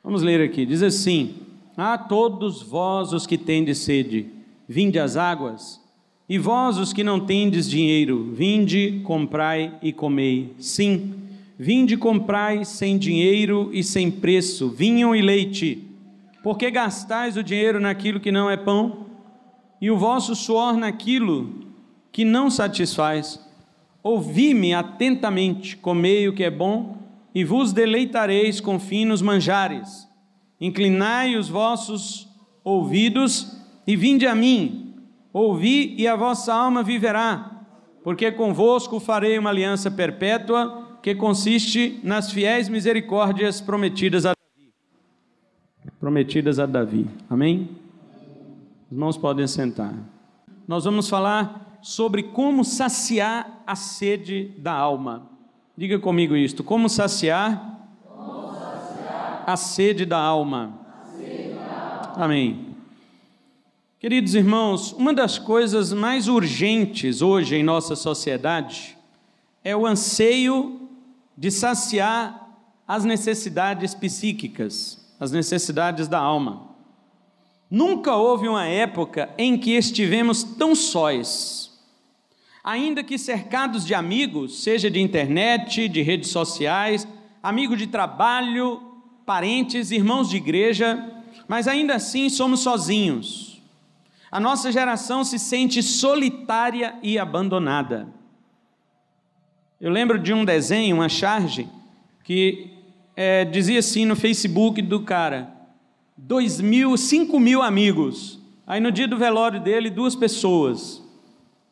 Vamos ler aqui, diz assim: a todos vós os que tendes sede, vinde às águas, e vós os que não tendes dinheiro, vinde, comprai e comei. Sim, vinde comprai sem dinheiro e sem preço, vinho e leite. Porque gastais o dinheiro naquilo que não é pão, e o vosso suor naquilo que não satisfaz? Ouvi-me atentamente, comei o que é bom, e vos deleitareis com finos manjares. Inclinai os vossos ouvidos e vinde a mim. Ouvi e a vossa alma viverá, porque convosco farei uma aliança perpétua, que consiste nas fiéis misericórdias prometidas a Davi. Amém? Os irmãos podem sentar. Nós vamos falar sobre como saciar a sede da alma. Diga comigo isto: como saciar a sede da alma. Amém. Queridos irmãos, uma das coisas mais urgentes hoje em nossa sociedade é o anseio de saciar as necessidades psíquicas, as necessidades da alma. Nunca houve uma época em que estivemos tão sós, ainda que cercados de amigos, seja de internet, de redes sociais, amigos de trabalho, parentes, irmãos de igreja, mas ainda assim somos sozinhos. A nossa geração se sente solitária e abandonada. Eu lembro de um desenho, uma charge, que dizia assim no Facebook do cara: 5.000 amigos. Aí no dia do velório dele, 2 pessoas.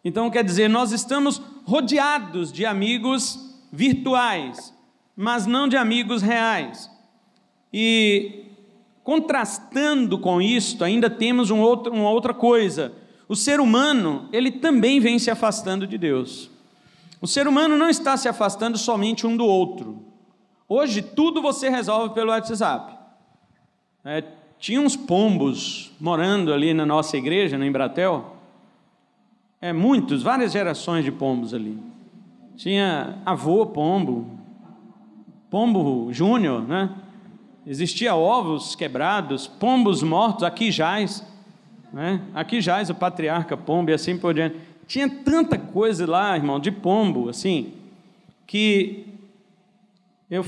Então quer dizer, nós estamos rodeados de amigos virtuais, mas não de amigos reais. E contrastando com isto, ainda temos uma outra coisa: o ser humano, ele também vem se afastando de Deus. O ser humano não está se afastando somente um do outro. Hoje tudo você resolve pelo WhatsApp. Tinha uns pombos morando ali na nossa igreja, na Embratel. Várias gerações de pombos ali. Tinha avô pombo, pombo júnior, né? Existia ovos quebrados, pombos mortos, aqui jaz, né? Aqui jaz o patriarca pombo e assim por diante. Tinha tanta coisa lá, irmão, de pombo, assim, que eu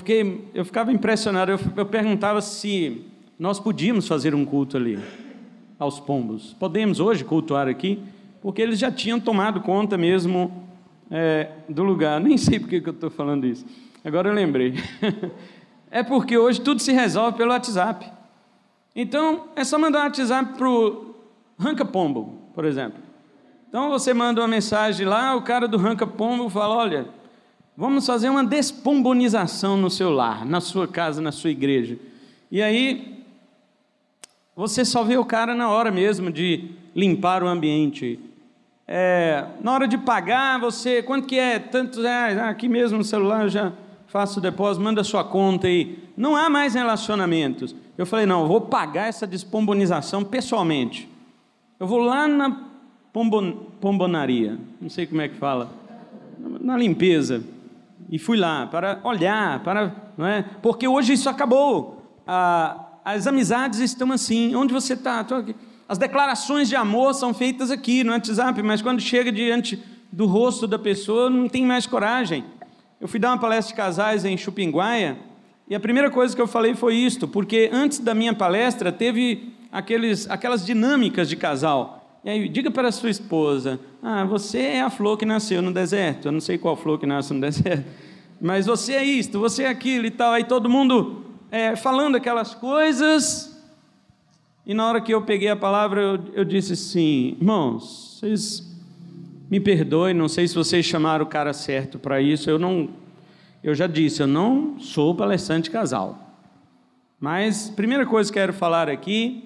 ficava impressionado. Eu perguntava se nós podíamos fazer um culto ali, aos pombos. Podemos hoje cultuar aqui, porque eles já tinham tomado conta mesmo do lugar. Nem sei por que eu estou falando isso, agora eu lembrei. É porque hoje tudo se resolve pelo WhatsApp. Então, é só mandar um WhatsApp para o Ranca Pombo, por exemplo. Então, você manda uma mensagem lá, o cara do Ranca Pombo fala: olha, vamos fazer uma despombonização no seu lar, na sua casa, na sua igreja. E aí, você só vê o cara na hora mesmo de limpar o ambiente. Na hora de pagar, quanto que é? Tantos reais. Aqui mesmo no celular eu já faço o depósito, manda a sua conta aí. Não há mais relacionamentos. Eu falei: não, eu vou pagar essa despombonização pessoalmente. Eu vou lá na pombonaria, não sei como é que fala, na limpeza, e fui lá para olhar, não é? Porque hoje isso acabou. As amizades estão assim. Onde você está? Estou aqui. As declarações de amor são feitas aqui no WhatsApp, mas quando chega diante do rosto da pessoa, não tem mais coragem. Eu fui dar uma palestra de casais em Chupinguaia, e a primeira coisa que eu falei foi isto, porque antes da minha palestra teve aquelas dinâmicas de casal. E aí, diga para a sua esposa: você é a flor que nasceu no deserto. Eu não sei qual flor que nasce no deserto, mas você é isto, você é aquilo e tal. Aí todo mundo falando aquelas coisas. E na hora que eu peguei a palavra, eu disse assim: irmãos, vocês me perdoem, não sei se vocês chamaram o cara certo para isso. Eu já disse, eu não sou palestrante de casal. Mas a primeira coisa que quero falar aqui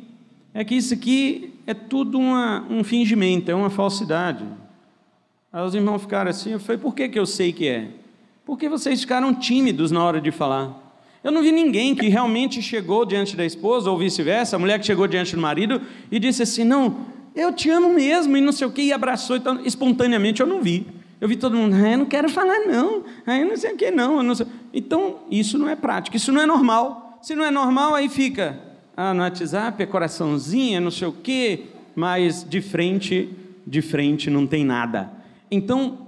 é que isso aqui é tudo um fingimento, é uma falsidade. Aí os irmãos ficaram assim. Eu falei: por que eu sei que é? Porque vocês ficaram tímidos na hora de falar. Eu não vi ninguém que realmente chegou diante da esposa, ou vice-versa, a mulher que chegou diante do marido e disse assim: não, eu te amo mesmo, e não sei o que, e abraçou, então, espontaneamente. Eu não vi. Eu vi todo mundo: eu não quero falar não, eu não sei o que não, eu não sei. Então, isso não é prático, isso não é normal. Se não é normal, aí fica no WhatsApp, é coraçãozinho, é não sei o quê, mas de frente não tem nada. Então,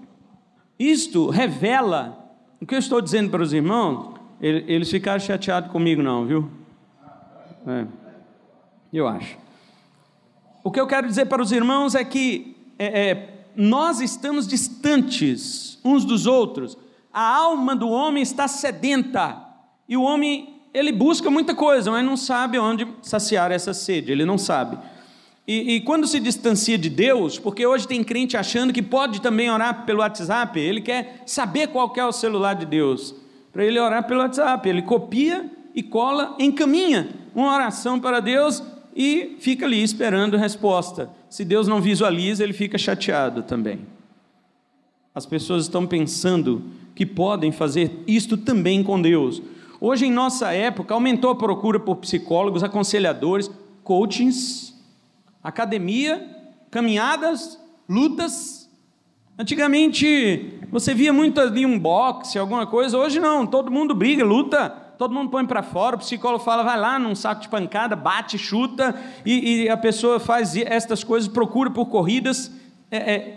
isto revela, o que eu estou dizendo para os irmãos, eles ficaram chateados comigo não, viu? Eu acho. O que eu quero dizer para os irmãos é que nós estamos distantes uns dos outros. A alma do homem está sedenta, e o homem, ele busca muita coisa, mas não sabe onde saciar essa sede, ele não sabe. E quando se distancia de Deus, porque hoje tem crente achando que pode também orar pelo WhatsApp, ele quer saber qual que é o celular de Deus, para ele orar pelo WhatsApp, ele copia e cola, encaminha uma oração para Deus e fica ali esperando resposta. Se Deus não visualiza, ele fica chateado também. As pessoas estão pensando que podem fazer isto também com Deus. Hoje, em nossa época, aumentou a procura por psicólogos, aconselhadores, coachings, academia, caminhadas, lutas. Antigamente, você via muito ali um boxe, alguma coisa. Hoje não, todo mundo briga, luta, todo mundo põe para fora. O psicólogo fala, vai lá num saco de pancada, bate, chuta, e a pessoa faz estas coisas, procura por corridas,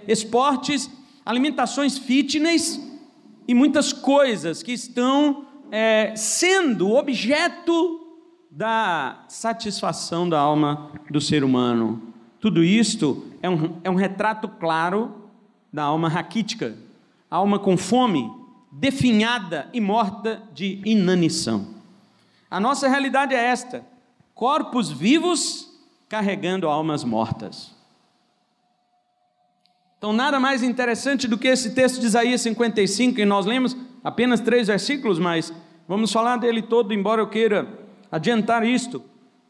esportes, alimentações fitness e muitas coisas que estão sendo objeto da satisfação da alma do ser humano. Tudo isto é um retrato claro da alma raquítica, a alma com fome, definhada e morta de inanição. A nossa realidade é esta: corpos vivos carregando almas mortas. Então, nada mais interessante do que esse texto de Isaías 55, e nós lemos apenas 3 versículos, mas vamos falar dele todo, embora eu queira adiantar isto.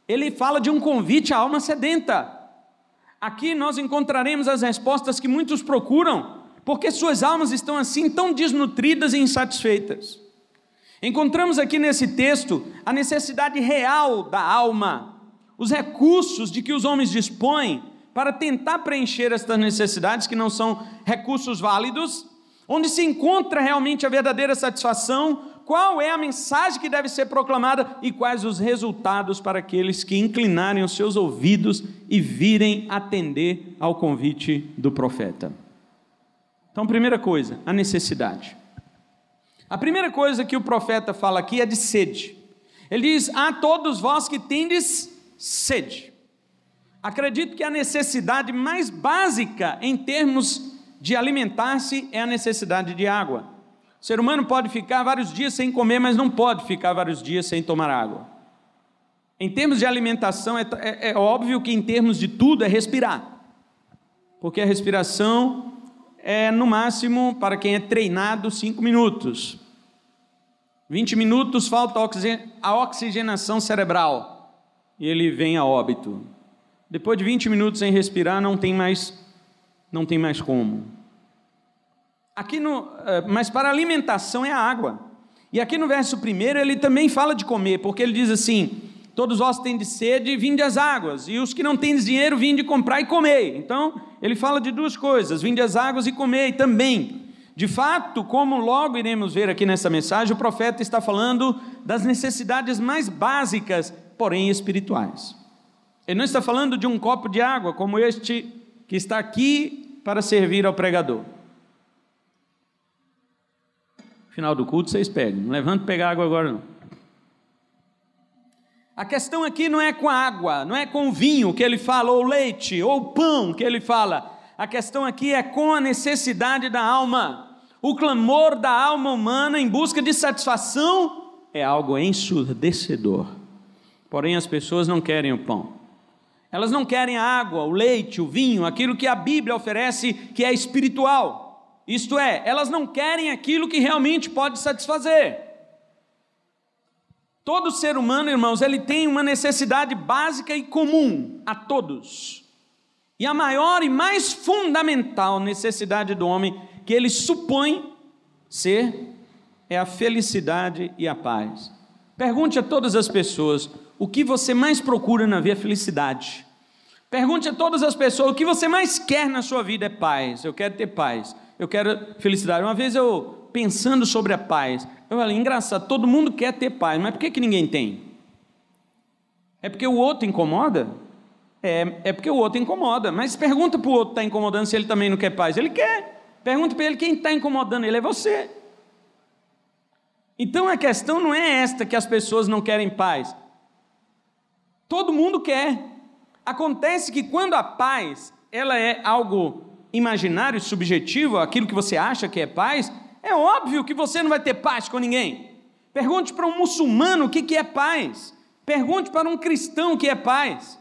Ele fala de um convite à alma sedenta. Aqui nós encontraremos as respostas que muitos procuram, porque suas almas estão assim tão desnutridas e insatisfeitas. Encontramos aqui nesse texto a necessidade real da alma, os recursos de que os homens dispõem para tentar preencher estas necessidades, que não são recursos válidos, onde se encontra realmente a verdadeira satisfação, qual é a mensagem que deve ser proclamada e quais os resultados para aqueles que inclinarem os seus ouvidos e virem atender ao convite do profeta. Então, primeira coisa, a necessidade. A primeira coisa que o profeta fala aqui é de sede. Ele diz: a todos vós que tendes sede. Acredito que a necessidade mais básica em termos de alimentar-se é a necessidade de água. O ser humano pode ficar vários dias sem comer, mas não pode ficar vários dias sem tomar água. Em termos de alimentação, é óbvio que em termos de tudo é respirar, porque a respiração é no máximo, para quem é treinado, 5 minutos. 20 minutos falta a oxigenação cerebral e ele vem a óbito. Depois de 20 minutos sem respirar, não tem mais como. Mas para a alimentação é a água. E aqui no verso 1 ele também fala de comer, porque ele diz assim: todos vós tendes sede, vinde às águas, e os que não tendes dinheiro, vinde comprar e comer. Então ele fala de duas coisas: vinde às águas e comei também. De fato, como logo iremos ver aqui nessa mensagem, o profeta está falando das necessidades mais básicas, porém espirituais. Ele não está falando de um copo de água como este que está aqui para servir ao pregador. No final do culto vocês pegam, não levanta pegar água agora não. A questão aqui não é com a água, não é com o vinho que ele fala, ou leite, ou pão que ele fala. A questão aqui é com a necessidade da alma. O clamor da alma humana em busca de satisfação é algo ensurdecedor. Porém as pessoas não querem o pão. Elas não querem a água, o leite, o vinho, aquilo que a Bíblia oferece que é espiritual. Isto é, elas não querem aquilo que realmente pode satisfazer. Todo ser humano, irmãos, ele tem uma necessidade básica e comum a todos. E a maior e mais fundamental necessidade do homem que ele supõe ser é a felicidade e a paz. Pergunte a todas as pessoas: o que você mais procura na vida é felicidade. Pergunte a todas as pessoas: o que você mais quer na sua vida é paz. Eu quero ter paz, eu quero felicidade. Uma vez eu, pensando sobre a paz, eu falei: engraçado, todo mundo quer ter paz, mas por que ninguém tem? É porque o outro incomoda? É porque o outro incomoda. Mas pergunta para o outro que está incomodando se ele também não quer paz. Ele quer. Pergunta para ele quem está incomodando ele é você. Então a questão não é esta que as pessoas não querem paz. Todo mundo quer. Acontece que quando a paz ela é algo imaginário, subjetivo, aquilo que você acha que é paz, é óbvio que você não vai ter paz com ninguém. Pergunte para um muçulmano o que é paz. Pergunte para um cristão o que é paz.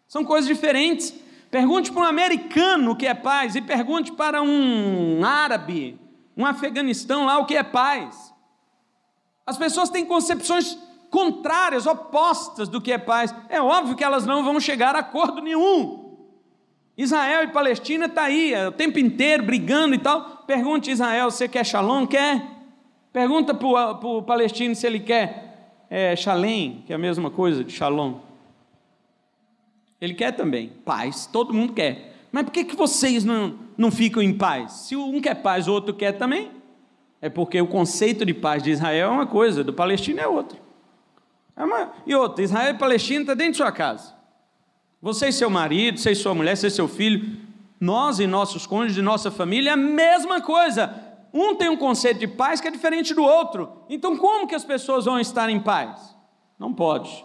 São coisas diferentes. Pergunte para um americano o que é paz e pergunte para um árabe, um Afeganistão lá o que é paz. As pessoas têm concepções contrárias, opostas do que é paz. É óbvio que elas não vão chegar a acordo nenhum. Israel e Palestina está aí o tempo inteiro brigando e tal. Pergunte a Israel, você quer shalom? Quer? Pergunta para o palestino se ele quer shalem, que é a mesma coisa de shalom. Ele quer também paz, todo mundo quer. Mas por que vocês não ficam em paz? Se um quer paz, o outro quer também. É porque o conceito de paz de Israel é uma coisa, do palestino é outra. E outra, Israel e Palestina está dentro de sua casa. Você e seu marido, você e sua mulher, você e seu filho, nós e nossos cônjuges, nossa família, é a mesma coisa. Um tem um conceito de paz que é diferente do outro. Então como que as pessoas vão estar em paz? Não pode.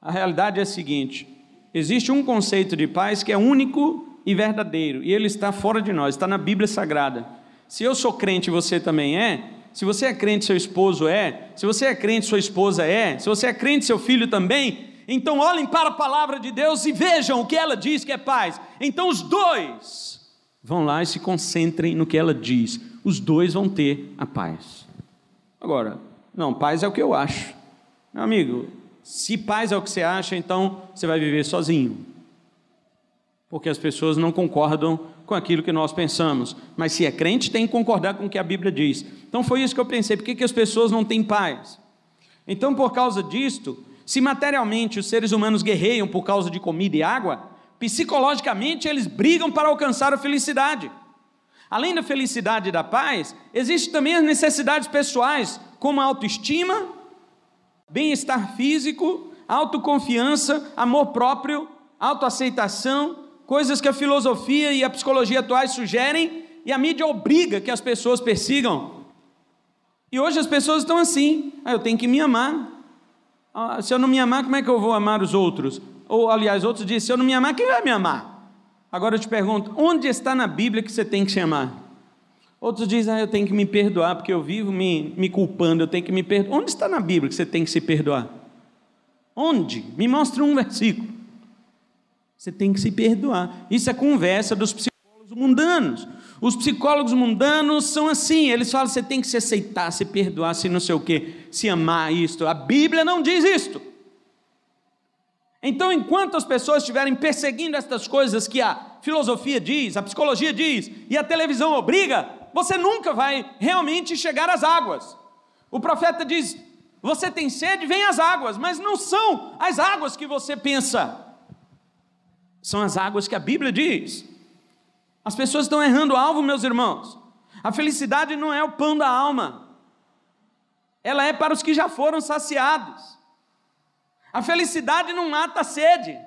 A realidade é a seguinte: existe um conceito de paz que é único e verdadeiro, e ele está fora de nós, está na Bíblia Sagrada. Se eu sou crente e você também é, se você é crente, seu esposo é, se você é crente, sua esposa é, se você é crente, seu filho também, então olhem para a palavra de Deus e vejam o que ela diz que é paz. Então os dois vão lá e se concentrem no que ela diz. Os dois vão ter a paz. Agora, não, paz é o que eu acho. Meu amigo, se paz é o que você acha, então você vai viver sozinho. Porque as pessoas não concordam com aquilo que nós pensamos. Mas se é crente, tem que concordar com o que a Bíblia diz. Então foi isso que eu pensei. Por que as pessoas não têm paz? Então, por causa disto, se materialmente os seres humanos guerreiam por causa de comida e água, psicologicamente eles brigam para alcançar a felicidade. Além da felicidade e da paz, existem também as necessidades pessoais, como a autoestima, bem-estar físico, autoconfiança, amor próprio, autoaceitação, coisas que a filosofia e a psicologia atuais sugerem e a mídia obriga que as pessoas persigam. E hoje as pessoas estão assim: eu tenho que me amar. Se eu não me amar, como é que eu vou amar os outros? Ou, aliás, outros dizem: se eu não me amar, quem vai me amar? Agora eu te pergunto, onde está na Bíblia que você tem que se amar? Outros dizem: eu tenho que me perdoar, porque eu vivo me culpando, eu tenho que me perdoar. Onde está na Bíblia que você tem que se perdoar? Onde? Me mostra um versículo. Você tem que se perdoar. Isso é conversa dos psicólogos mundanos. Os psicólogos mundanos são assim, eles falam: você tem que se aceitar, se perdoar, se não sei o quê, se amar isto. A Bíblia não diz isto. Então, enquanto as pessoas estiverem perseguindo estas coisas que a filosofia diz, a psicologia diz, e a televisão obriga, você nunca vai realmente chegar às águas. O profeta diz: você tem sede, vem às águas, mas não são as águas que você pensa. São as águas que a Bíblia diz. As pessoas estão errando o alvo, meus irmãos. A felicidade não é o pão da alma. Ela é para os que já foram saciados. A felicidade não mata a sede.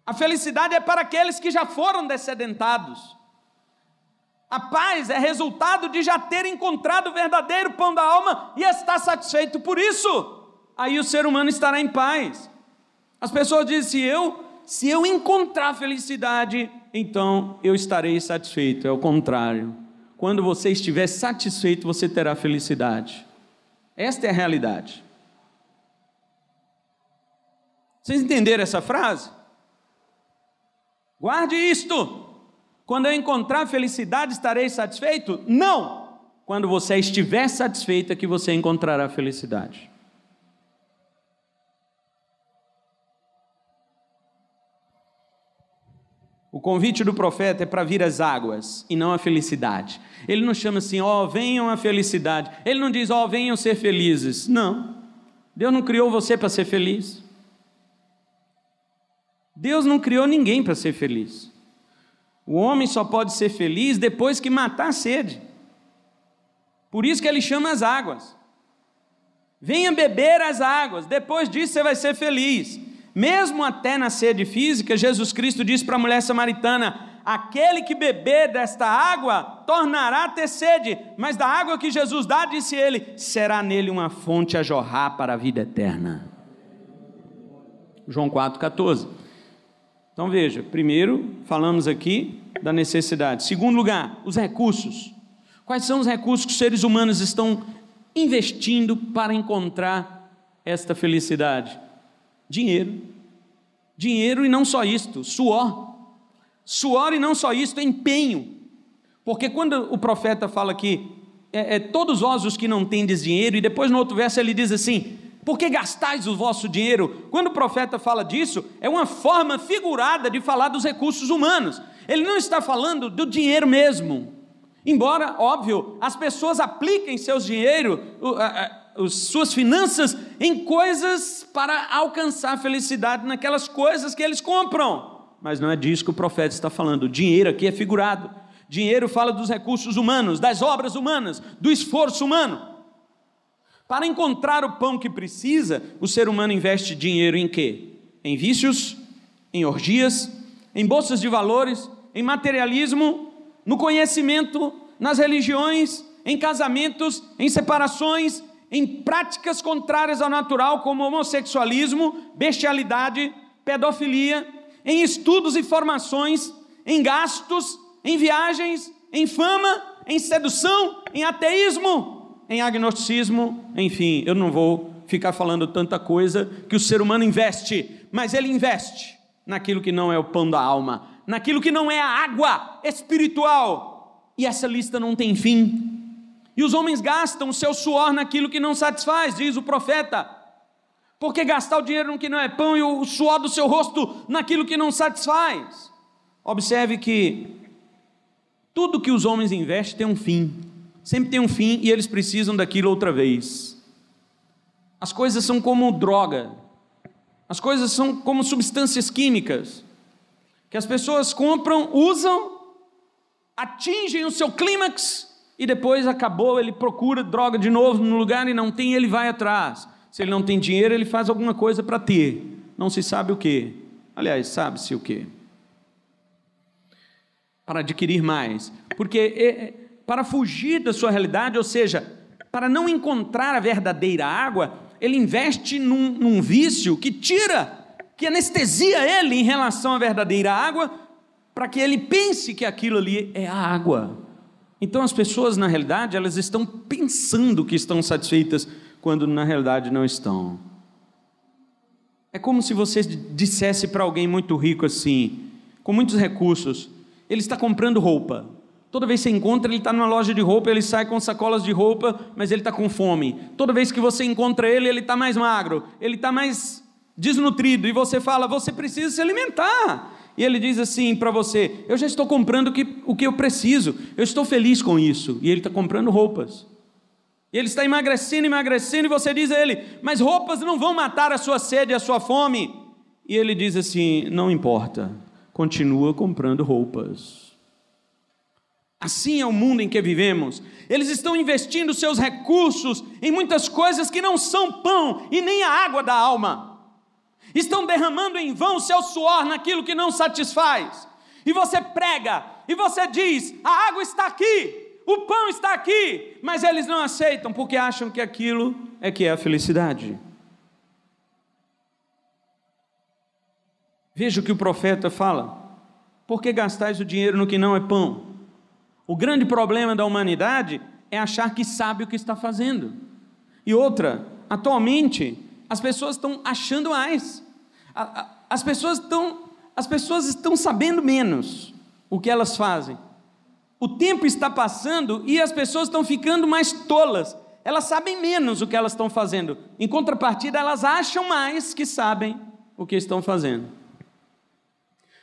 A felicidade é para aqueles que já foram dessedentados. A paz é resultado de já ter encontrado o verdadeiro pão da alma e estar satisfeito por isso. Aí o ser humano estará em paz. As pessoas dizem: se eu encontrar felicidade, então eu estarei satisfeito. É o contrário. Quando você estiver satisfeito, você terá felicidade. Esta é a realidade. Vocês entenderam essa frase? Guarde isto. Quando eu encontrar felicidade, estarei satisfeito? Não. Quando você estiver satisfeito é que você encontrará felicidade. O convite do profeta é para vir às águas e não à felicidade. Ele não chama assim: venham à felicidade. Ele não diz: venham ser felizes. Não. Deus não criou você para ser feliz. Deus não criou ninguém para ser feliz. O homem só pode ser feliz depois que matar a sede. Por isso que ele chama as águas. venha beber as águas, depois disso você vai ser feliz. Mesmo até na sede física, Jesus Cristo disse para a mulher samaritana: aquele que beber desta água tornará a ter sede, mas da água que Jesus dá, disse ele, será nele uma fonte a jorrar para a vida eterna. João 4,14. Então veja, primeiro falamos aqui da necessidade. Segundo lugar, os recursos. Quais são os recursos que os seres humanos estão investindo para encontrar esta felicidade? Dinheiro. Dinheiro, e não só isto, suor. Suor, e não só isto, empenho. Porque quando o profeta fala que todos vós os que não tendes dinheiro, e depois no outro verso ele diz assim: por que gastais o vosso dinheiro? Quando o profeta fala disso, é uma forma figurada de falar dos recursos humanos. Ele não está falando do dinheiro mesmo. Embora, óbvio, as pessoas apliquem seus dinheiro, suas finanças em coisas para alcançar felicidade naquelas coisas que eles compram. Mas não é disso que o profeta está falando. O dinheiro aqui é figurado. Dinheiro fala dos recursos humanos, das obras humanas, do esforço humano. Para encontrar o pão que precisa, o ser humano investe dinheiro em quê? Em vícios, em orgias, em bolsas de valores, em materialismo, no conhecimento, nas religiões, em casamentos, em separações, em práticas contrárias ao natural, como homossexualismo, bestialidade, pedofilia, em estudos e formações, em gastos, em viagens, em fama, em sedução, em ateísmo, em agnosticismo, enfim, eu não vou ficar falando tanta coisa que o ser humano investe, mas ele investe naquilo que não é o pão da alma, naquilo que não é a água espiritual, e essa lista não tem fim. E os homens gastam o seu suor naquilo que não satisfaz, diz o profeta. Por que gastar o dinheiro no que não é pão e o suor do seu rosto naquilo que não satisfaz? Observe que tudo que os homens investem tem um fim, sempre tem um fim, e eles precisam daquilo outra vez. As coisas são como droga, as coisas são como substâncias químicas, que as pessoas compram, usam, atingem o seu clímax, e depois acabou, ele procura droga de novo no lugar e não tem, ele vai atrás. Se ele não tem dinheiro, ele faz alguma coisa para ter, não se sabe o que, aliás, sabe-se o que, para adquirir mais, porque para fugir da sua realidade, ou seja, para não encontrar a verdadeira água, ele investe num vício que anestesia ele em relação à verdadeira água, para que ele pense que aquilo ali é a água. Então as pessoas, na realidade, elas estão pensando que estão satisfeitas, quando na realidade não estão. É como se você dissesse para alguém muito rico assim, com muitos recursos, ele está comprando roupa. Toda vez que você encontra, ele está numa loja de roupa, ele sai com sacolas de roupa, mas ele está com fome. Toda vez que você encontra ele, ele está mais magro, ele está mais desnutrido, e você fala, você precisa se alimentar. E ele diz assim para você, eu já estou comprando o que eu preciso, eu estou feliz com isso. E ele está comprando roupas. E ele está emagrecendo, e você diz a ele, mas roupas não vão matar a sua sede e a sua fome. E ele diz assim, não importa, continua comprando roupas. Assim é o mundo em que vivemos. Eles estão investindo seus recursos em muitas coisas que não são pão e nem a água da alma. Estão derramando em vão o seu suor naquilo que não satisfaz. E você prega, e você diz, a água está aqui, o pão está aqui, mas eles não aceitam, porque acham que aquilo é que é a felicidade. Veja o que o profeta fala, por que gastais o dinheiro no que não é pão? O grande problema da humanidade é achar que sabe o que está fazendo. E outra, atualmente, as pessoas estão achando mais. As pessoas estão sabendo menos o que elas fazem. O tempo está passando e as pessoas estão ficando mais tolas. Elas sabem menos o que elas estão fazendo. Em contrapartida, elas acham mais que sabem o que estão fazendo.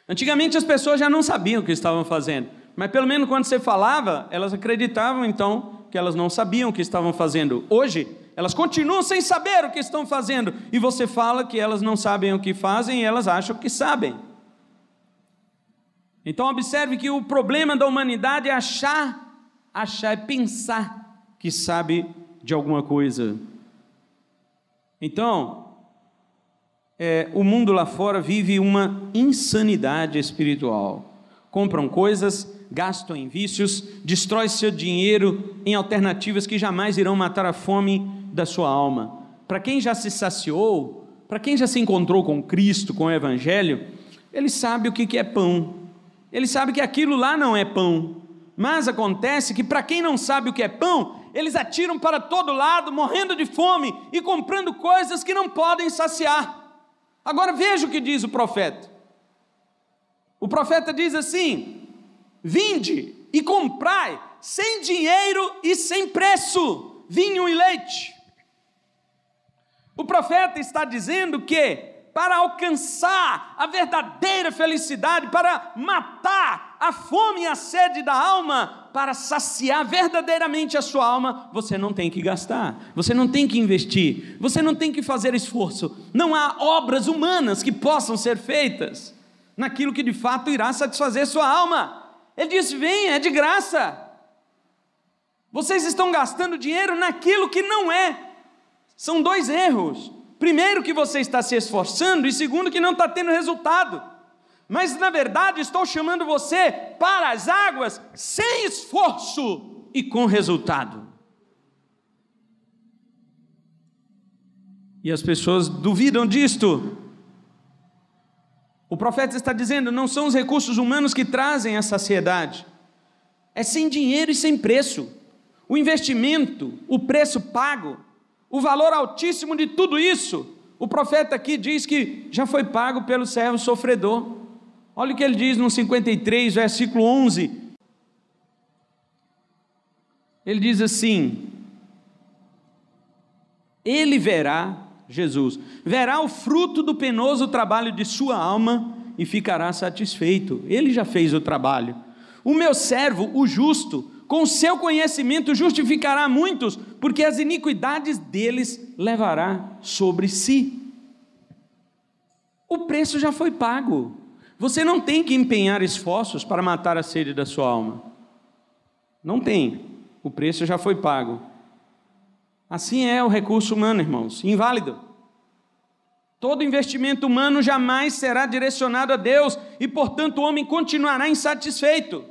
Antigamente as pessoas já não sabiam o que estavam fazendo, mas pelo menos quando você falava, elas acreditavam então que elas não sabiam o que estavam fazendo. Hoje, elas continuam sem saber o que estão fazendo, e você fala que elas não sabem o que fazem e elas acham que sabem. Então observe que o problema da humanidade é achar é pensar que sabe de alguma coisa. Então, o mundo lá fora vive uma insanidade espiritual. Compram coisas, gastam em vícios, destrói seu dinheiro em alternativas que jamais irão matar a fome da sua alma. Para quem já se saciou, para quem já se encontrou com Cristo, com o Evangelho, ele sabe o que é pão. Ele sabe que aquilo lá não é pão. Mas acontece que para quem não sabe o que é pão, eles atiram para todo lado, morrendo de fome e comprando coisas que não podem saciar. Agora veja o que diz o profeta. O profeta diz assim: vinde e comprai sem dinheiro e sem preço vinho e leite. O profeta está dizendo que para alcançar a verdadeira felicidade, para matar a fome e a sede da alma, para saciar verdadeiramente a sua alma, você não tem que gastar, você não tem que investir, você não tem que fazer esforço. Não há obras humanas que possam ser feitas naquilo que de fato irá satisfazer sua alma. Ele disse: vem, é de graça. Vocês estão gastando dinheiro naquilo que não é. São dois erros: primeiro, que você está se esforçando, e segundo, que não está tendo resultado. Mas na verdade estou chamando você para as águas sem esforço e com resultado. E as pessoas duvidam disto. O profeta está dizendo: não são os recursos humanos que trazem a saciedade, é sem dinheiro e sem preço. O investimento, o preço pago, o valor altíssimo de tudo isso, o profeta aqui diz que já foi pago pelo servo sofredor. Olha o que ele diz no 53, versículo 11. Ele diz assim: ele verá, Jesus, verá o fruto do penoso trabalho de sua alma e ficará satisfeito. Ele já fez o trabalho. O meu servo, o justo, com o seu conhecimento justificará muitos, porque as iniquidades deles levará sobre si. O preço já foi pago. Você não tem que empenhar esforços para matar a sede da sua alma. Não tem. O preço já foi pago. Assim é o recurso humano, irmãos, inválido. Todo investimento humano jamais será direcionado a Deus e, portanto, o homem continuará insatisfeito.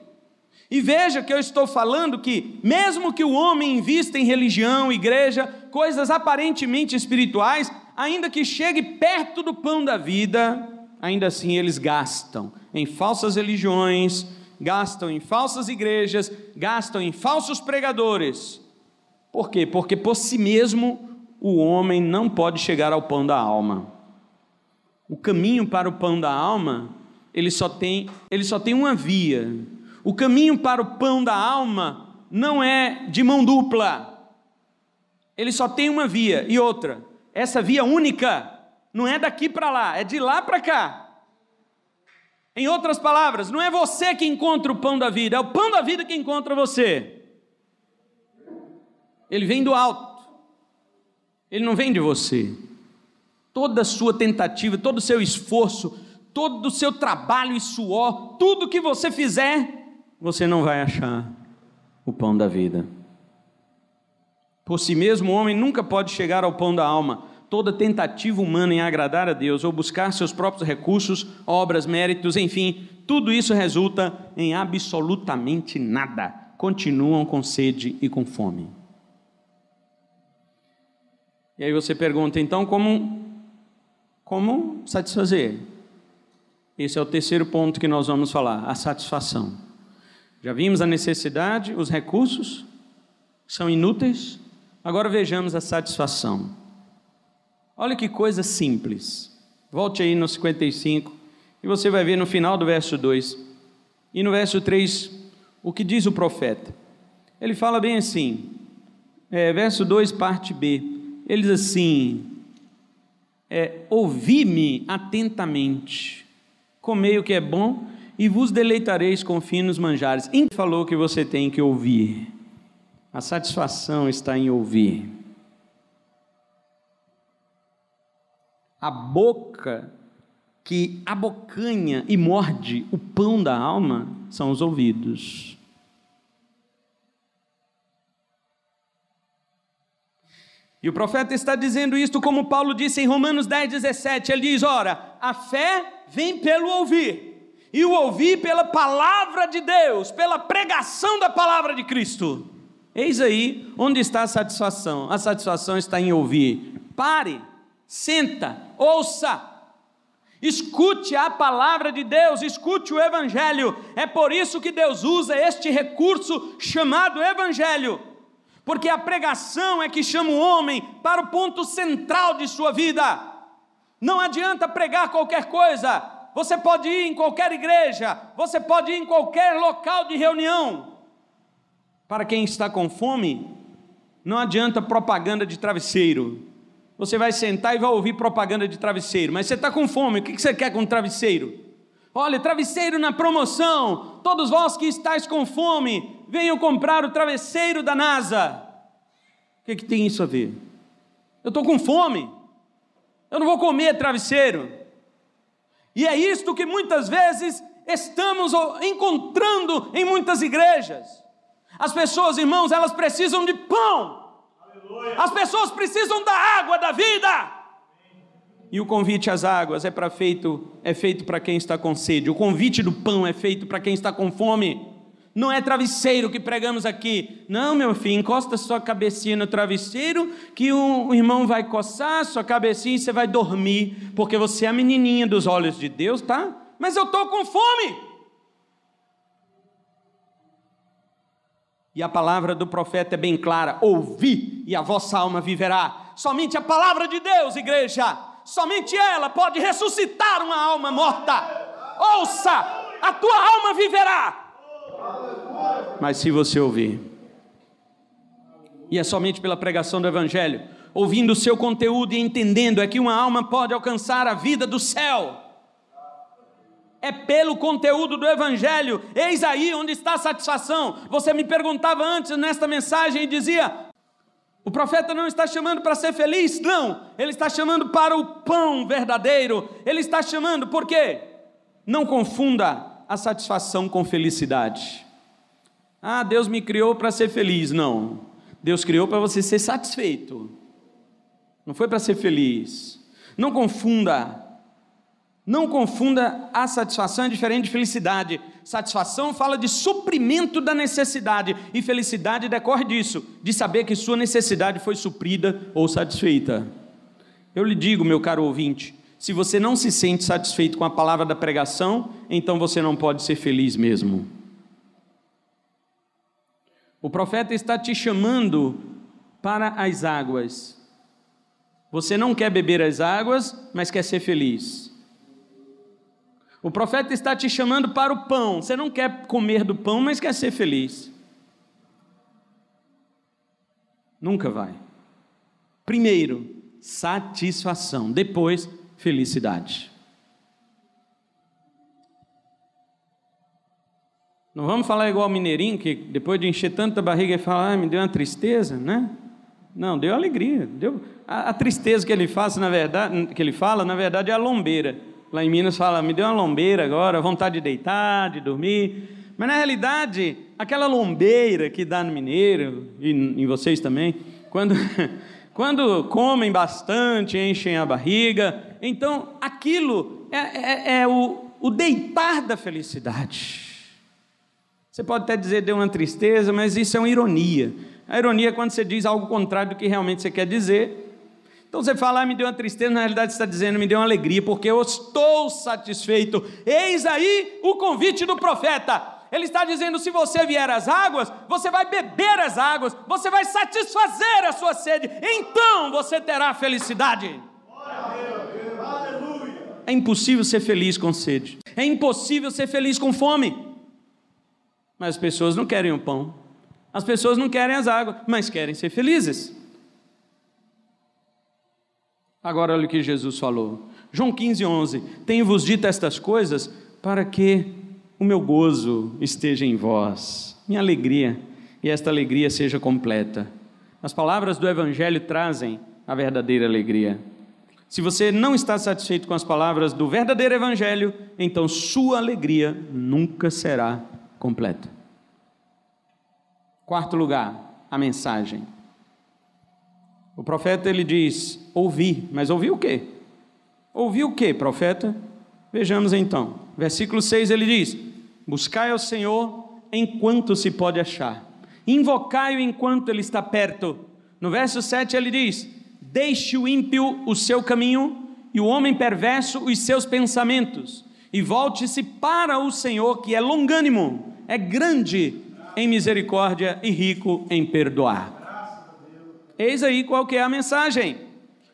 E veja que eu estou falando que, mesmo que o homem invista em religião, igreja, coisas aparentemente espirituais, ainda que chegue perto do pão da vida, ainda assim eles gastam em falsas religiões, gastam em falsas igrejas, gastam em falsos pregadores. Por quê? Porque por si mesmo o homem não pode chegar ao pão da alma. O caminho para o pão da alma, ele só tem uma via. O caminho para o pão da alma não é de mão dupla. Ele só tem uma via. E outra, essa via única não é daqui para lá, é de lá para cá. Em outras palavras, não é você que encontra o pão da vida, é o pão da vida que encontra você. Ele vem do alto, ele não vem de você. Toda a sua tentativa, todo o seu esforço, todo o seu trabalho e suor, tudo que você fizer, você não vai achar o pão da vida. Por si mesmo, o homem nunca pode chegar ao pão da alma. Toda tentativa humana em agradar a Deus ou buscar seus próprios recursos, obras, méritos, enfim, tudo isso resulta em absolutamente nada. Continuam com sede e com fome. E aí você pergunta, então, como satisfazer? Esse é o terceiro ponto que nós vamos falar, a satisfação. Já vimos a necessidade, os recursos são inúteis, agora vejamos a satisfação. Olha que coisa simples. Volte aí no 55 e você vai ver no final do verso 2 e no verso 3 o que diz o profeta. Ele fala bem assim, verso 2, parte B. Ele diz assim: ouvi-me atentamente, comei o que é bom e vos deleitareis com finos manjares. Quem falou que você tem que ouvir? A satisfação está em ouvir. A boca que abocanha e morde o pão da alma são os ouvidos. E o profeta está dizendo isto como Paulo disse em Romanos 10:17, ele diz, ora, a fé vem pelo ouvir, e o ouvir pela palavra de Deus, pela pregação da palavra de Cristo. Eis aí onde está a satisfação está em ouvir. Pare, senta, ouça, escute a palavra de Deus, escute o Evangelho. É por isso que Deus usa este recurso chamado Evangelho, porque a pregação é que chama o homem para o ponto central de sua vida. Não adianta pregar qualquer coisa. Você pode ir em qualquer igreja, você pode ir em qualquer local de reunião. Para quem está com fome, não adianta propaganda de travesseiro. Você vai sentar e vai ouvir propaganda de travesseiro, mas você está com fome, o que você quer com travesseiro? Olha, travesseiro na promoção, todos vós que estáis com fome, venham comprar o travesseiro da NASA. O que tem isso a ver? Eu estou com fome, eu não vou comer travesseiro. E é isto que muitas vezes estamos encontrando em muitas igrejas. As pessoas, irmãos, elas precisam de pão. As pessoas precisam da água da vida. E o convite às águas é feito para quem está com sede. O convite do pão é feito para quem está com fome. Não é travesseiro que pregamos aqui. Não, meu filho, encosta sua cabecinha no travesseiro que o irmão vai coçar sua cabecinha e você vai dormir, porque você é a menininha dos olhos de Deus, tá? Mas eu estou com fome. E a palavra do profeta é bem clara: ouvi e a vossa alma viverá. Somente a palavra de Deus, igreja, somente ela pode ressuscitar uma alma morta. Ouça, a tua alma viverá. Mas se você ouvir, e é somente pela pregação do Evangelho, ouvindo o seu conteúdo e entendendo, é que uma alma pode alcançar a vida do céu. É pelo conteúdo do Evangelho. Eis aí onde está a satisfação. Você me perguntava antes nesta mensagem e dizia: o profeta não está chamando para ser feliz? Não, ele está chamando para o pão verdadeiro. Ele está chamando, por quê? Não confunda a satisfação com felicidade. Ah, Deus me criou para ser feliz. Não, Deus criou para você ser satisfeito, não foi para ser feliz. Não confunda a satisfação, é diferente de felicidade. Satisfação fala de suprimento da necessidade, e felicidade decorre disso, de saber que sua necessidade foi suprida ou satisfeita. Eu lhe digo, meu caro ouvinte, se você não se sente satisfeito com a palavra da pregação, então você não pode ser feliz mesmo. O profeta está te chamando para as águas. Você não quer beber as águas, mas quer ser feliz. O profeta está te chamando para o pão. Você não quer comer do pão, mas quer ser feliz. Nunca vai. Primeiro, satisfação. Depois, felicidade. Não vamos falar igual o mineirinho, que depois de encher tanta barriga, ele fala: me deu uma tristeza, né? Não, deu alegria. A tristeza que ele fala, na verdade, é a lombeira. Lá em Minas fala: me deu uma lombeira agora, vontade de deitar, de dormir. Mas na realidade, aquela lombeira que dá no mineiro, e em vocês também, quando comem bastante, enchem a barriga, então aquilo é o deitar da felicidade. Você pode até dizer deu uma tristeza, mas isso é uma ironia. A ironia é quando você diz algo contrário do que realmente você quer dizer. Então você fala: me deu uma tristeza, na realidade você está dizendo: me deu uma alegria, porque eu estou satisfeito. Eis aí o convite do profeta. Ele está dizendo: se você vier às águas, você vai beber as águas, você vai satisfazer a sua sede, então você terá felicidade. É impossível ser feliz com sede, é impossível ser feliz com fome. Mas as pessoas não querem o pão, as pessoas não querem as águas, mas querem ser felizes. Agora olha o que Jesus falou, João 15:11, tenho-vos dito estas coisas para que o meu gozo esteja em vós, minha alegria, e esta alegria seja completa. As palavras do Evangelho trazem a verdadeira alegria. Se você não está satisfeito com as palavras do verdadeiro Evangelho, então sua alegria nunca será completa. Quarto lugar, a mensagem. O profeta, ele diz, ouvi, mas ouvi o quê? Ouvi o quê, profeta? Vejamos então, versículo 6 ele diz, buscai ao Senhor enquanto se pode achar, invocai-o enquanto ele está perto. No verso 7 ele diz, deixe o ímpio o seu caminho, e o homem perverso os seus pensamentos, e volte-se para o Senhor, que é longânimo, é grande em misericórdia e rico em perdoar. Eis aí qual que é a mensagem.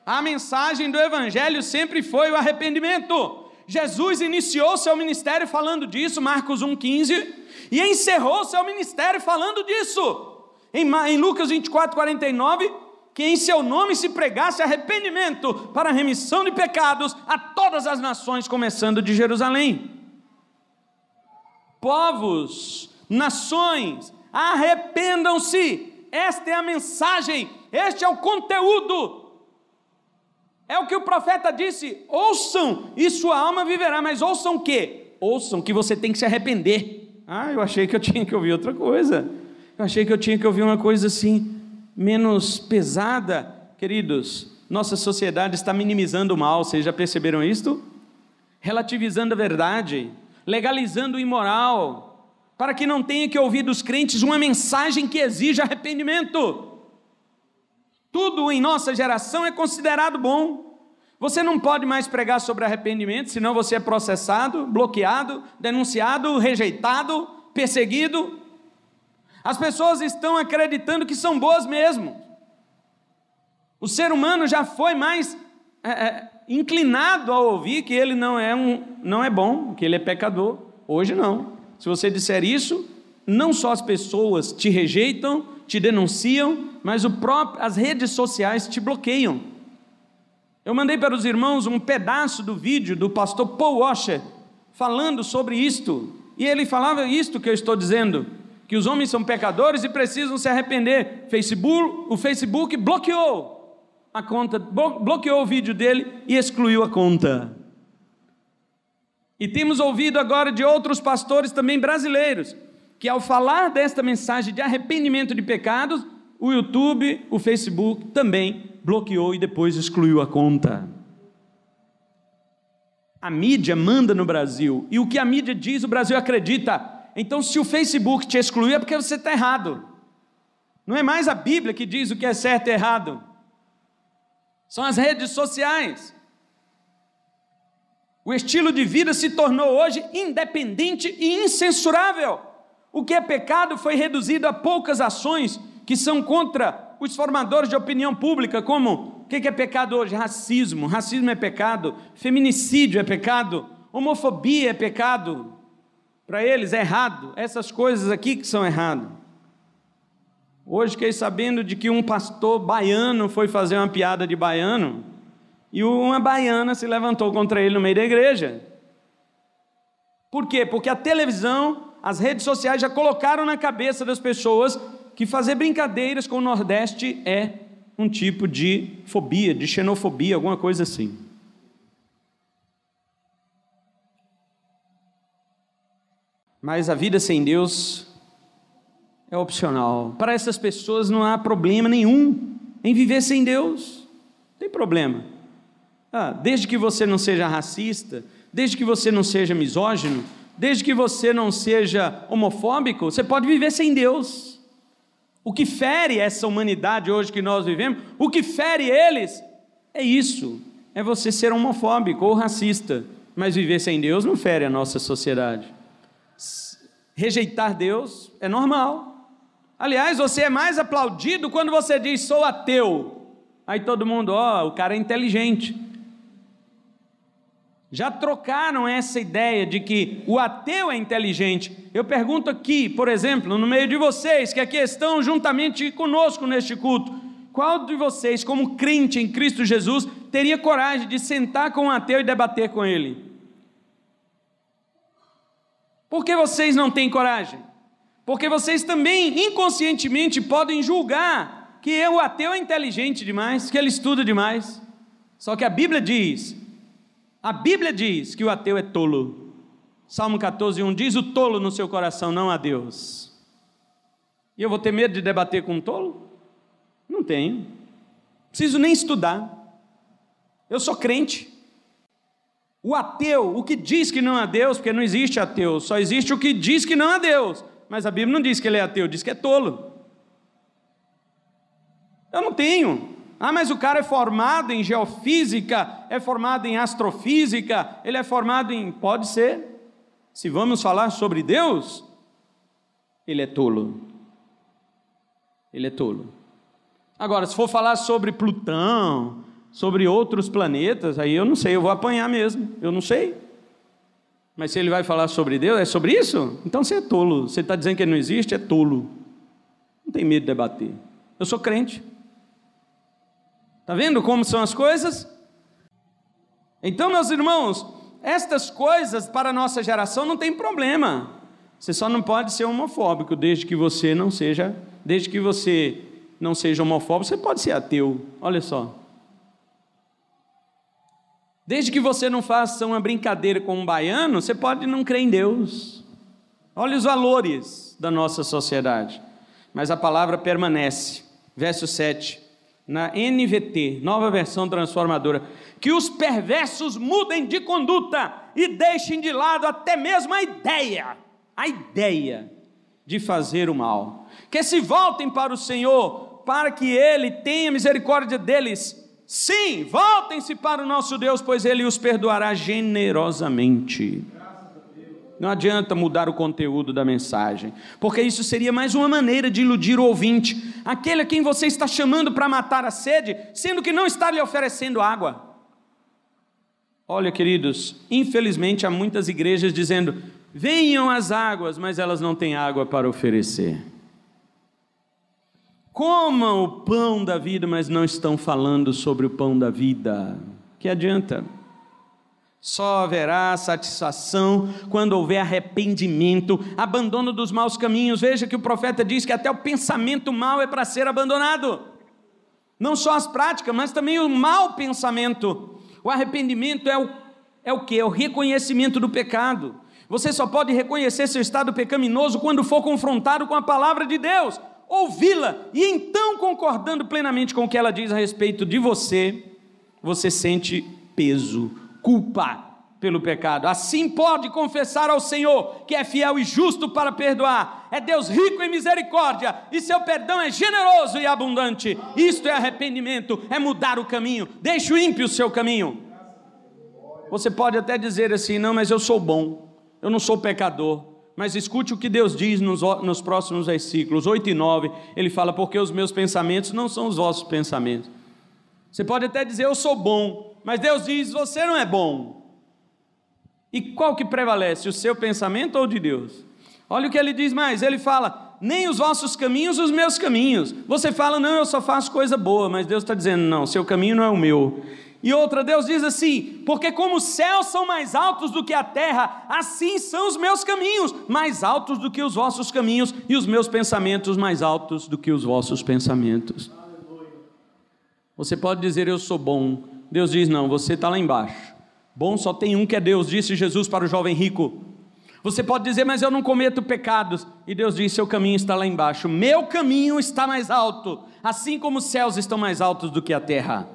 A mensagem do evangelho sempre foi o arrependimento. Jesus iniciou seu ministério falando disso, Marcos 1,15, e encerrou seu ministério falando disso, em Lucas 24:49, que em seu nome se pregasse arrependimento para a remissão de pecados a todas as nações, começando de Jerusalém. Povos, nações, arrependam-se. Esta é a mensagem, este é o conteúdo. É o que o profeta disse, ouçam e sua alma viverá, mas ouçam o quê? Ouçam que você tem que se arrepender. Eu achei que eu tinha que ouvir outra coisa, eu achei que eu tinha que ouvir uma coisa assim, menos pesada. Queridos, nossa sociedade está minimizando o mal, vocês já perceberam isto? Relativizando a verdade, legalizando o imoral, para que não tenha que ouvir dos crentes uma mensagem que exige arrependimento. Tudo em nossa geração é considerado bom. Você não pode mais pregar sobre arrependimento, senão você é processado, bloqueado, denunciado, rejeitado, perseguido. As pessoas estão acreditando que são boas mesmo. O ser humano já foi mais inclinado a ouvir que ele não é bom, que ele é pecador. Hoje não. Se você disser isso, não só as pessoas te rejeitam, te denunciam, mas as redes sociais te bloqueiam. Eu mandei para os irmãos um pedaço do vídeo do pastor Paul Washer falando sobre isto, e ele falava isto que eu estou dizendo, que os homens são pecadores e precisam se arrepender. O Facebook bloqueou a conta, bloqueou o vídeo dele e excluiu a conta. E temos ouvido agora de outros pastores também brasileiros, que ao falar desta mensagem de arrependimento de pecados, o YouTube, o Facebook também bloqueou e depois excluiu a conta. A mídia manda no Brasil, e o que a mídia diz, o Brasil acredita. Então, se o Facebook te excluiu, é porque você está errado. Não é mais a Bíblia que diz o que é certo e errado. São as redes sociais. O estilo de vida se tornou hoje independente e incensurável. O que é pecado foi reduzido a poucas ações que são contra os formadores de opinião pública, como, o que é pecado hoje? Racismo é pecado, feminicídio é pecado, homofobia é pecado, para eles é errado, essas coisas aqui que são erradas. Hoje fiquei sabendo de que um pastor baiano foi fazer uma piada de baiano, e uma baiana se levantou contra ele no meio da igreja. Por quê? Porque a televisão, as redes sociais já colocaram na cabeça das pessoas que fazer brincadeiras com o Nordeste é um tipo de fobia, de xenofobia, alguma coisa assim. Mas a vida sem Deus é opcional. Para essas pessoas não há problema nenhum em viver sem Deus. Não tem problema. Desde que você não seja racista, desde que você não seja misógino, desde que você não seja homofóbico, você pode viver sem Deus. O que fere essa humanidade hoje que nós vivemos, o que fere eles, é isso, é você ser homofóbico ou racista, mas viver sem Deus não fere a nossa sociedade. Rejeitar Deus é normal. Aliás, você é mais aplaudido quando você diz, sou ateu. Aí todo mundo, o cara é inteligente. Já trocaram essa ideia de que o ateu é inteligente. Eu pergunto aqui, por exemplo, no meio de vocês, que aqui estão juntamente conosco neste culto, qual de vocês, como crente em Cristo Jesus, teria coragem de sentar com um ateu e debater com ele? Por que vocês não têm coragem? Porque vocês também, inconscientemente, podem julgar que o ateu é inteligente demais, que ele estuda demais. Só que a Bíblia diz que o ateu é tolo. Salmo 14:1 diz, o tolo no seu coração não há Deus. E eu vou ter medo de debater com um tolo? Não tenho. preciso nem estudar. Eu sou crente. O ateu, o que diz que não há Deus, porque não existe ateu, só existe o que diz que não há Deus. Mas a Bíblia não diz que ele é ateu, diz que é tolo. Eu não tenho. Mas o cara é formado em geofísica, é formado em astrofísica, ele é formado em... Pode ser. Se vamos falar sobre Deus, ele é tolo. Ele é tolo. Agora, se for falar sobre Plutão, sobre outros planetas, aí eu não sei, eu vou apanhar mesmo, eu não sei. Mas se ele vai falar sobre Deus, é sobre isso? Então você é tolo. Você está dizendo que ele não existe, é tolo. Não tem medo de debater. Eu sou crente. Está vendo como são as coisas? Então, meus irmãos, estas coisas para a nossa geração não tem problema. Você só não pode ser homofóbico, desde que você não seja homofóbico, você pode ser ateu. Olha só. Desde que você não faça uma brincadeira com um baiano, você pode não crer em Deus. Olha os valores da nossa sociedade. Mas a palavra permanece. Verso 7. Na NVT, nova versão transformadora, que os perversos mudem de conduta e deixem de lado até mesmo a ideia de fazer o mal, que se voltem para o Senhor, para que Ele tenha misericórdia deles. Sim, voltem-se para o nosso Deus, pois Ele os perdoará generosamente. Não adianta mudar o conteúdo da mensagem, porque isso seria mais uma maneira de iludir o ouvinte, aquele a quem você está chamando para matar a sede, sendo que não está lhe oferecendo água. Olha, queridos, infelizmente há muitas igrejas dizendo, venham as águas, mas elas não têm água para oferecer. Comam o pão da vida, mas não estão falando sobre o pão da vida. Que adianta? Só haverá satisfação quando houver arrependimento, abandono dos maus caminhos. Veja que o profeta diz que até o pensamento mau é para ser abandonado. Não só as práticas, mas também o mau pensamento. O arrependimento é o quê? É o reconhecimento do pecado. Você só pode reconhecer seu estado pecaminoso quando for confrontado com a palavra de Deus, ouvi-la, e então, concordando plenamente com o que ela diz a respeito de você, você sente peso, culpa pelo pecado. Assim pode confessar ao Senhor, que é fiel e justo para perdoar. É Deus rico em misericórdia, e seu perdão é generoso e abundante. Isto é arrependimento, é mudar o caminho. Deixe o ímpio o seu caminho. Você pode até dizer assim, não, mas eu sou bom, eu não sou pecador. Mas escute o que Deus diz nos próximos versículos 8 e 9, ele fala, porque os meus pensamentos não são os vossos pensamentos. Você pode até dizer, eu sou bom, mas Deus diz, você não é bom. E qual que prevalece, o seu pensamento ou o de Deus? Olha o que ele diz mais, ele fala, nem os vossos caminhos, os meus caminhos. Você fala, não, eu só faço coisa boa, mas Deus está dizendo, não, seu caminho não é o meu. E outra, Deus diz assim, porque como os céus são mais altos do que a terra, assim são os meus caminhos, mais altos do que os vossos caminhos, e os meus pensamentos mais altos do que os vossos pensamentos. Você pode dizer, eu sou bom. Deus diz, não, você está lá embaixo. Bom só tem um que é Deus, disse Jesus para o jovem rico. Você pode dizer, mas eu não cometo pecados. E Deus diz, seu caminho está lá embaixo. Meu caminho está mais alto, assim como os céus estão mais altos do que a terra.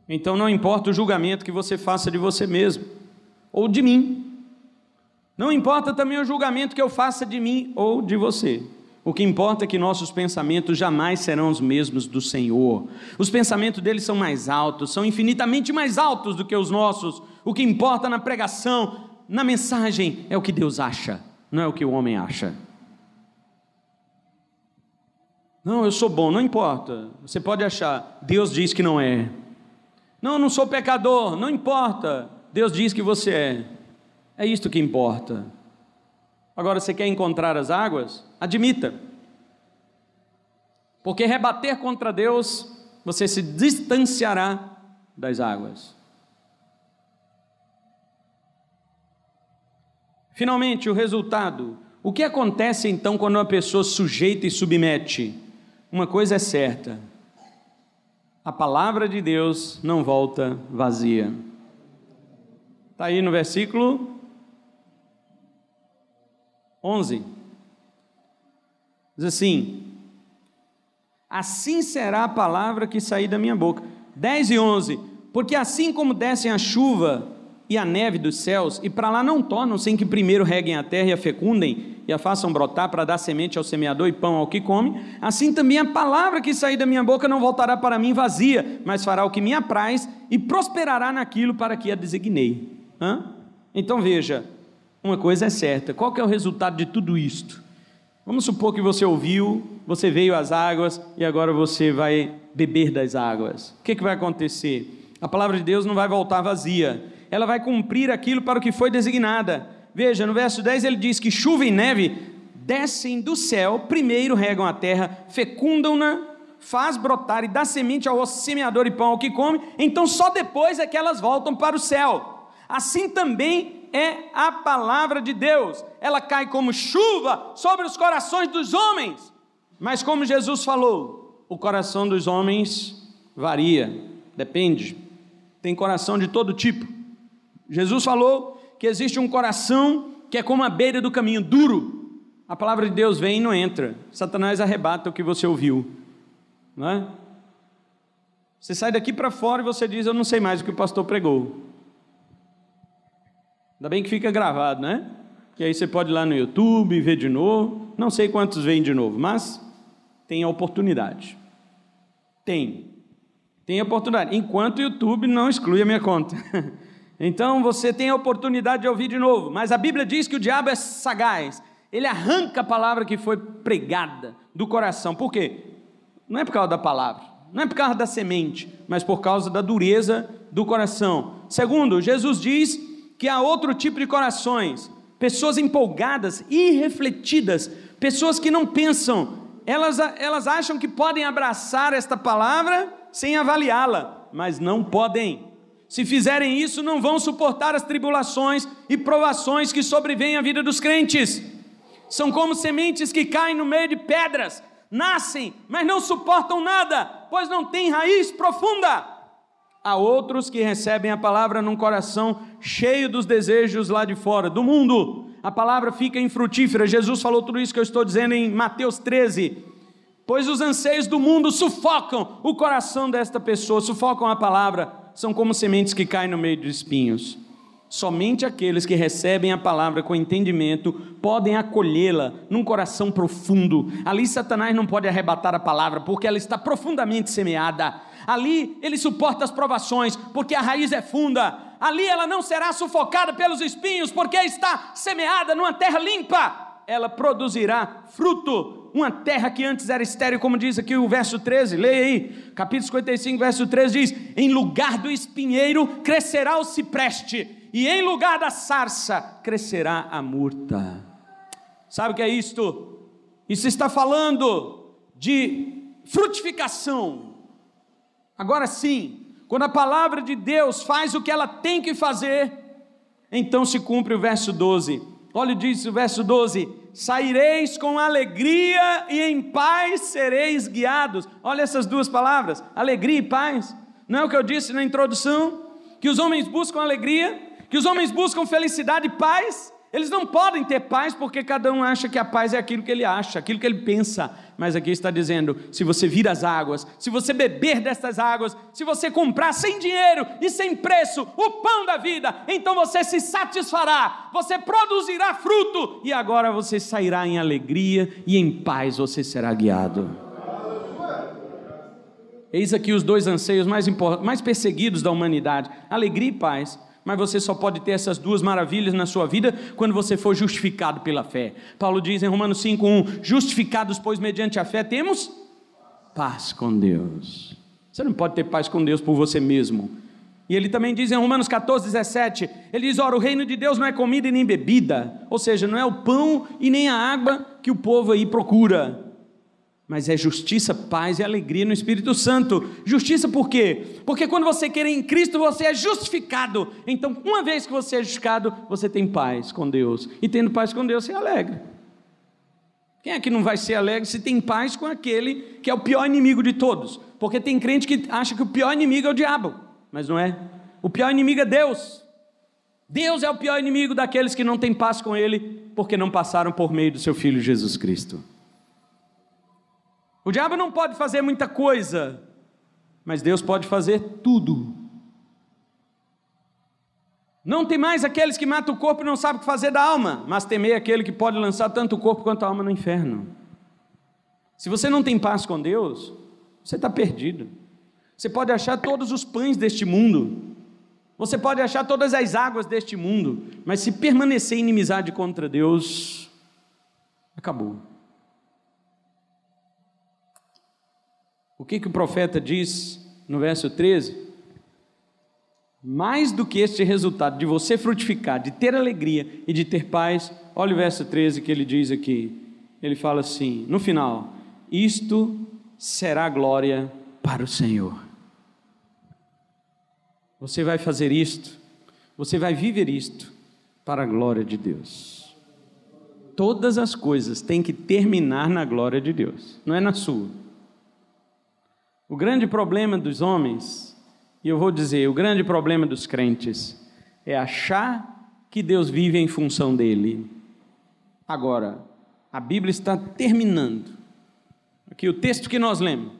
Então não importa o julgamento que você faça de você mesmo, ou de mim. Não importa também o julgamento que eu faça de mim ou de você. O que importa é que nossos pensamentos jamais serão os mesmos do Senhor. Os pensamentos dele são mais altos, são infinitamente mais altos do que os nossos. O que importa na pregação, na mensagem, é o que Deus acha, não é o que o homem acha. Não, eu sou bom, não importa. Você pode achar, Deus diz que não é. Não, eu não sou pecador, não importa. Deus diz que você é. É isto que importa. Agora, você quer encontrar as águas? Admita. Porque rebater contra Deus, você se distanciará das águas. Finalmente, o resultado. O que acontece então quando uma pessoa sujeita e submete? Uma coisa é certa. A palavra de Deus não volta vazia. Está aí no versículo 11. Diz assim, assim será a palavra que sair da minha boca. 10 e 11, porque assim como descem a chuva e a neve dos céus, e para lá não tornam sem que primeiro reguem a terra e a fecundem, e a façam brotar para dar semente ao semeador e pão ao que come, assim também a palavra que sair da minha boca não voltará para mim vazia, mas fará o que me apraz, e prosperará naquilo para que a designei. Então veja, uma coisa é certa, qual que é o resultado de tudo isto? Vamos supor que você ouviu, você veio às águas, e agora você vai beber das águas. O que vai acontecer? A palavra de Deus não vai voltar vazia, ela vai cumprir aquilo para o que foi designada. Veja, no verso 10 ele diz que chuva e neve descem do céu, primeiro regam a terra, fecundam-na, faz brotar e dá semente ao semeador e pão ao que come, então só depois é que elas voltam para o céu. Assim também é a palavra de Deus, ela cai como chuva sobre os corações dos homens, mas como Jesus falou, o coração dos homens varia, depende, tem coração de todo tipo. Jesus falou que existe um coração que é como a beira do caminho, duro. A palavra de Deus vem e não entra. Satanás arrebata o que você ouviu, não é? Você sai daqui para fora e você diz, eu não sei mais o que o pastor pregou. Ainda bem que fica gravado, né? Que aí você pode ir lá no YouTube e ver de novo. Não sei quantos veem de novo, mas tem a oportunidade. Tem a oportunidade, enquanto o YouTube não exclui a minha conta. Então você tem a oportunidade de ouvir de novo, mas a Bíblia diz que o diabo é sagaz, ele arranca a palavra que foi pregada do coração. Por quê? Não é por causa da palavra, não é por causa da semente, mas por causa da dureza do coração. Segundo, Jesus diz que há outro tipo de corações, pessoas empolgadas, irrefletidas, pessoas que não pensam, elas acham que podem abraçar esta palavra sem avaliá-la, mas não podem. Se fizerem isso, não vão suportar as tribulações e provações que sobrevêm à vida dos crentes. São como sementes que caem no meio de pedras, nascem, mas não suportam nada, pois não têm raiz profunda. Há outros que recebem a palavra num coração cheio dos desejos lá de fora, do mundo. A palavra fica infrutífera. Jesus falou tudo isso que eu estou dizendo em Mateus 13. Pois os anseios do mundo sufocam o coração desta pessoa, sufocam a palavra. São como sementes que caem no meio de espinhos. Somente aqueles que recebem a palavra com entendimento podem acolhê-la num coração profundo. Ali Satanás não pode arrebatar a palavra, porque ela está profundamente semeada. Ali ele suporta as provações, porque a raiz é funda. Ali ela não será sufocada pelos espinhos, porque está semeada numa terra limpa. Ela produzirá fruto. Uma terra que antes era estéril, como diz aqui o verso 13, leia aí, capítulo 55, verso 13 diz, em lugar do espinheiro crescerá o cipreste, e em lugar da sarça crescerá a murta. Sabe o que é isto? Isso está falando de frutificação. Agora sim, quando a palavra de Deus faz o que ela tem que fazer, então se cumpre o verso 12, olha diz o verso 12, saireis com alegria e em paz sereis guiados. Olha essas duas palavras, alegria e paz. Não é o que eu disse na introdução? Que os homens buscam alegria, que os homens buscam felicidade e paz. Eles não podem ter paz porque cada um acha que a paz é aquilo que ele acha, aquilo que ele pensa. Mas aqui está dizendo, se você vir as águas, se você beber destas águas, se você comprar sem dinheiro e sem preço o pão da vida, então você se satisfará, você produzirá fruto e agora você sairá em alegria e em paz você será guiado. Eis aqui os dois anseios mais perseguidos da humanidade, alegria e paz. Mas você só pode ter essas duas maravilhas na sua vida quando você for justificado pela fé. Paulo diz em Romanos 5:1, justificados pois mediante a fé temos paz com Deus. Você não pode ter paz com Deus por você mesmo. E ele também diz em Romanos 14:17, ele diz, ora, o reino de Deus não é comida e nem bebida, ou seja, não é o pão e nem a água que o povo aí procura, mas é justiça, paz e alegria no Espírito Santo. Justiça por quê? Porque quando você quer em Cristo, você é justificado. Então, uma vez que você é justificado, você tem paz com Deus. E tendo paz com Deus, você é alegre. Quem é que não vai ser alegre se tem paz com aquele que é o pior inimigo de todos? Porque tem crente que acha que o pior inimigo é o diabo, mas não é. O pior inimigo é Deus. Deus é o pior inimigo daqueles que não têm paz com Ele, porque não passaram por meio do seu Filho Jesus Cristo. O diabo não pode fazer muita coisa, mas Deus pode fazer tudo. Não temais aqueles que matam o corpo e não sabem o que fazer da alma, mas temei aquele que pode lançar tanto o corpo quanto a alma no inferno. Se você não tem paz com Deus, você está perdido. Você pode achar todos os pães deste mundo, você pode achar todas as águas deste mundo, mas se permanecer em inimizade contra Deus, acabou. O que o profeta diz no verso 13? Mais do que este resultado de você frutificar, de ter alegria e de ter paz, olha o verso 13 que ele diz aqui. Ele fala assim, no final: isto será glória para o Senhor. Você vai fazer isto, você vai viver isto para a glória de Deus. Todas as coisas têm que terminar na glória de Deus, não é na sua. O grande problema dos homens, e eu vou dizer, o grande problema dos crentes, é achar que Deus vive em função dele. Agora, a Bíblia está terminando, aqui o texto que nós lemos,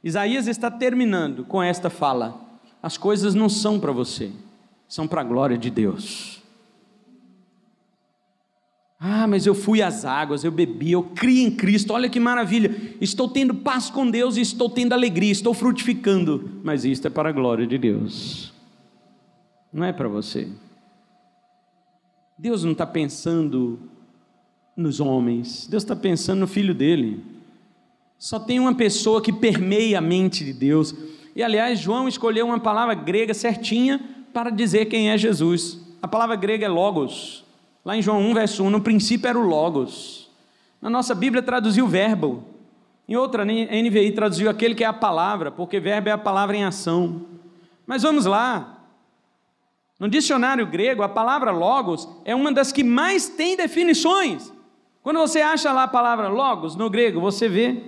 Isaías está terminando com esta fala: as coisas não são para você, são para a glória de Deus. Ah, mas eu fui às águas, eu bebi, eu criei em Cristo, olha que maravilha, estou tendo paz com Deus e estou tendo alegria, estou frutificando, mas isto é para a glória de Deus, não é para você. Deus não está pensando nos homens, Deus está pensando no Filho dele. Só tem uma pessoa que permeia a mente de Deus, e aliás João escolheu uma palavra grega certinha para dizer quem é Jesus. A palavra grega é logos. Lá em João 1, verso 1, no princípio era o logos. Na nossa Bíblia traduziu o verbo. Em outra, NVI traduziu aquele que é a palavra, porque verbo é a palavra em ação. Mas vamos lá. No dicionário grego, a palavra logos é uma das que mais tem definições. Quando você acha lá a palavra logos no grego, você vê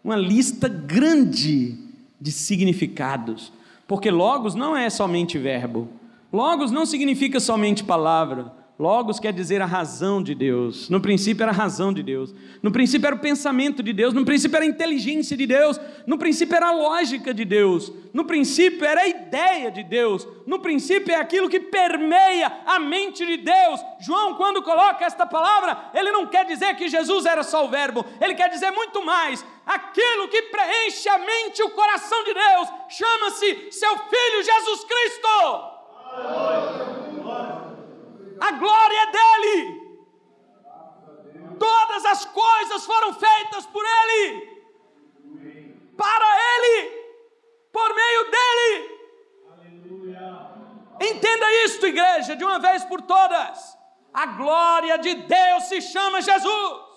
uma lista grande de significados. Porque logos não é somente verbo. Logos não significa somente palavra. Logos quer dizer a razão de Deus. No princípio era a razão de Deus. No princípio era o pensamento de Deus. No princípio era a inteligência de Deus. No princípio era a lógica de Deus. No princípio era a ideia de Deus. No princípio é aquilo que permeia a mente de Deus. João, quando coloca esta palavra, ele não quer dizer que Jesus era só o verbo. Ele quer dizer muito mais. Aquilo que preenche a mente e o coração de Deus chama-se seu Filho Jesus Cristo. A glória é dele. Todas as coisas foram feitas por ele, para ele, por meio dele. Entenda isto, igreja, de uma vez por todas. A glória de Deus se chama Jesus.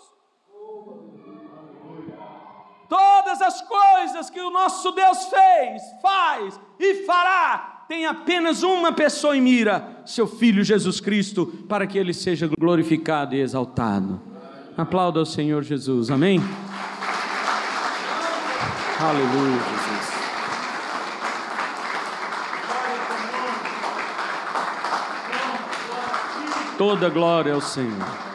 Todas as coisas que o nosso Deus fez, faz e fará, tem apenas uma pessoa em mira, seu Filho Jesus Cristo, para que ele seja glorificado e exaltado. Aplauda ao Senhor Jesus, amém? Aleluia, Jesus. Toda glória ao Senhor.